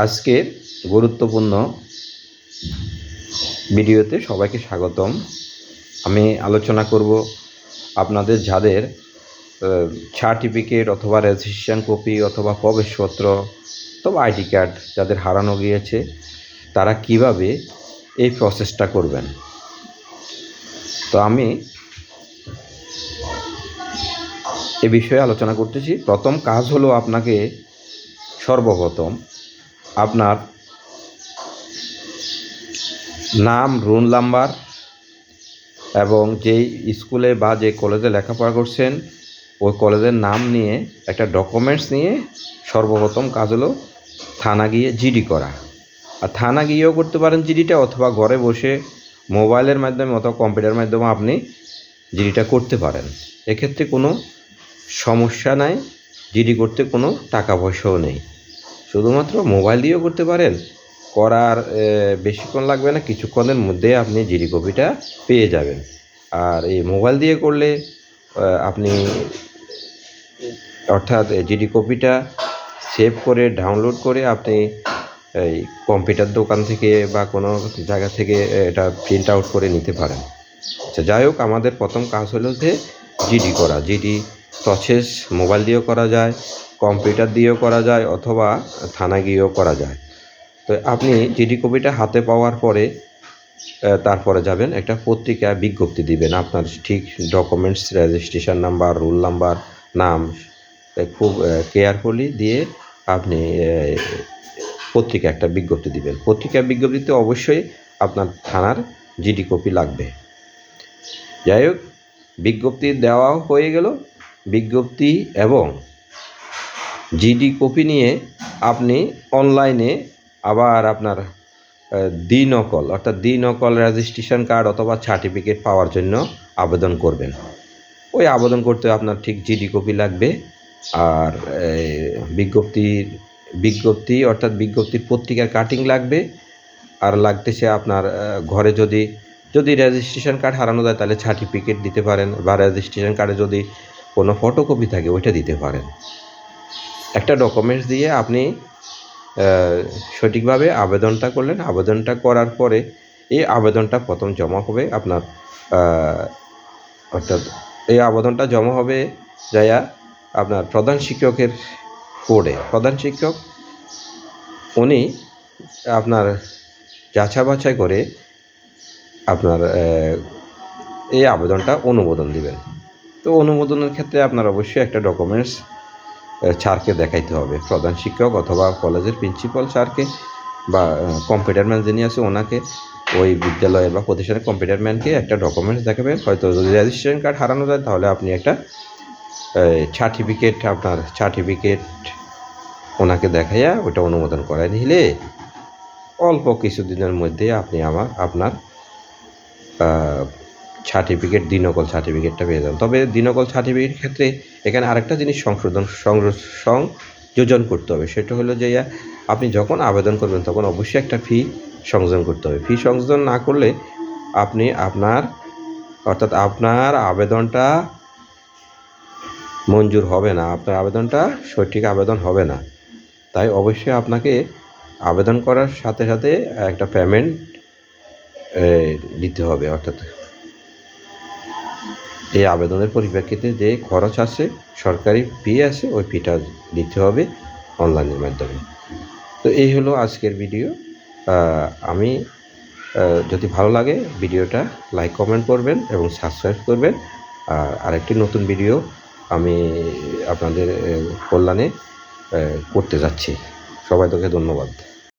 আজকের গুরুত্বপূর্ণ ভিডিওতে সবাইকে স্বাগতম। আমি আলোচনা করব আপনাদের যাদের সার্টিফিকেট অথবা রেজিস্ট্রেশন কপি অথবা প্রবেশপত্র অথবা আইডি কার্ড যাদের হারানো গিয়েছে তারা কিভাবে এই প্রসেসটা করবেন। তো আমি এ বিষয়ে আলোচনা করতেছি। প্রথম কাজ হলো আপনাকে সর্বপ্রথম আপনার নাম, রোল নাম্বার এবং যেই স্কুলে বা যে কলেজে লেখাপড়া করছেন ওই কলেজের নাম নিয়ে একটা ডকুমেন্টস নিয়ে সর্বপ্রথম কাজ হলো থানা গিয়ে জিডি করা। আর থানা গিয়েও করতে পারেন জিডিটা, অথবা ঘরে বসে মোবাইলের মাধ্যমে অথবা কম্পিউটারের মাধ্যমে আপনি জিডিটা করতে পারেন। এক্ষেত্রে কোনো সমস্যা নাই, জিডি করতে কোনো টাকা পয়সাও নেই, শুধুমাত্র মোবাইল দিয়েও করতে পারেন। করার বেশিক্ষণ লাগবে না, কিছুক্ষণের মধ্যে আপনি জিডি কপিটা পেয়ে যাবেন। আর এই মোবাইল দিয়ে করলে আপনি অর্থাৎ জিডি কপিটা সেভ করে ডাউনলোড করে আপনি এই কম্পিউটার দোকান থেকে বা কোনো জায়গা থেকে এটা প্রিন্ট আউট করে নিতে পারেন। আচ্ছা, যাই হোক, আমাদের প্রথম কাজ হলো যে জিডি করা। জিডি প্রসেস মোবাইল দিয়েও করা যায়, কম্পিউটার দিয়েও করা যায়, অথবা থানা গিয়েও করা যায়। তো আপনি জিডি কপিটা হাতে পাওয়ার পরে তারপরে যাবেন একটা পত্রিকা বিজ্ঞপ্তি দিবেন আপনার ঠিক documents, registration number, roll number, নাম খুব কেয়ারফুলি দিয়ে আপনি পত্রিকা একটা বিজ্ঞপ্তি দিবেন। পত্রিকা বিজ্ঞপ্তিতে অবশ্যই আপনার থানার জিডি কপি লাগবে। যাই হোক, বিজ্ঞপ্তি দেওয়াও হয়ে গেল। বিজ্ঞপ্তি এবং জিডি কপি নিয়ে আপনি অনলাইনে আবার আপনার দ্বিনকল অর্থাৎ দ্বিনকল রেজিস্ট্রেশন কার্ড অথবা সার্টিফিকেট পাওয়ার জন্য আবেদন করবেন। ওই আবেদন করতে আপনার ঠিক জিডি কপি লাগবে, আর বিজ্ঞপ্তি অর্থাৎ বিজ্ঞপ্তির পত্রিকার কাটিং লাগবে, আর লাগতেছে আপনার ঘরে যদি রেজিস্ট্রেশন কার্ড হারানো যায় তাহলে সার্টিফিকেট দিতে পারেন, বা রেজিস্ট্রেশন কার্ডে যদি কোনো ফটোকপি থাকে ওইটা দিতে পারেন। একটা ডকুমেন্টস দিয়ে আপনি সঠিকভাবে আবেদনটা করলেন। আবেদনটা করার পরে এই আবেদনটা প্রথম জমা হবে আপনার অর্থাৎ এই আবেদনটা জমা হবে যাইয়া আপনার প্রধান শিক্ষকের কোডে। প্রধান শিক্ষক উনি আপনার যাচাই বাছাই করে আপনার এই আবেদনটা অনুমোদন দিবেন। তো অনুমোদনের ক্ষেত্রে আপনার অবশ্যই একটা ডকুমেন্টস স্যারকে দেখাইতে হবে, প্রধান শিক্ষক অথবা কলেজের প্রিন্সিপাল স্যারকে বা কম্পিউটার ম্যান যিনি আছে ওনাকে, ওই বিদ্যালয়ের বা প্রতিষ্ঠানের কম্পিউটার ম্যানকে একটা ডকুমেন্টস দেখাবেন। হয়তো যদি রেজিস্ট্রেশন কার্ড হারানো যায় তাহলে আপনি একটা সার্টিফিকেট ওনাকে দেখাইয়া ওটা অনুমোদন করাই নিলে অল্প কিছুদিনের মধ্যে আপনি আপনার সার্টিফিকেট, দ্বিনকল সার্টিফিকেটটা পেয়ে যাবেন। তবে দ্বিনকল সার্টিফিকেটের ক্ষেত্রে এখানে আরেকটা জিনিস সংযোজন করতে হবে। সেটা হলো যে আপনি যখন আবেদন করবেন তখন অবশ্যই একটা ফি সংযোজন করতে হবে। ফি সংযোজন না করলে আপনি আপনার আবেদনটা মঞ্জুর হবে না, আপনার আবেদনটা সঠিক আবেদন হবে না। তাই অবশ্যই আপনাকে আবেদন করার সাথে সাথে একটা পেমেন্ট দিতে হবে। অর্থাৎ এই আবেদনের পরিপ্রেক্ষিতে যে খরচ আছে, সরকারি ফি আছে, ওই ফিটা দিতে হবে অনলাইনের মাধ্যমে। তো এই হলো আজকের ভিডিও। আমি যদি ভালো লাগে ভিডিওটা লাইক কমেন্ট করবেন এবং সাবস্ক্রাইব করবেন। আরেকটি নতুন ভিডিও আমি আপনাদের কল্যাণে করতে যাচ্ছি। সবাইকে ধন্যবাদ।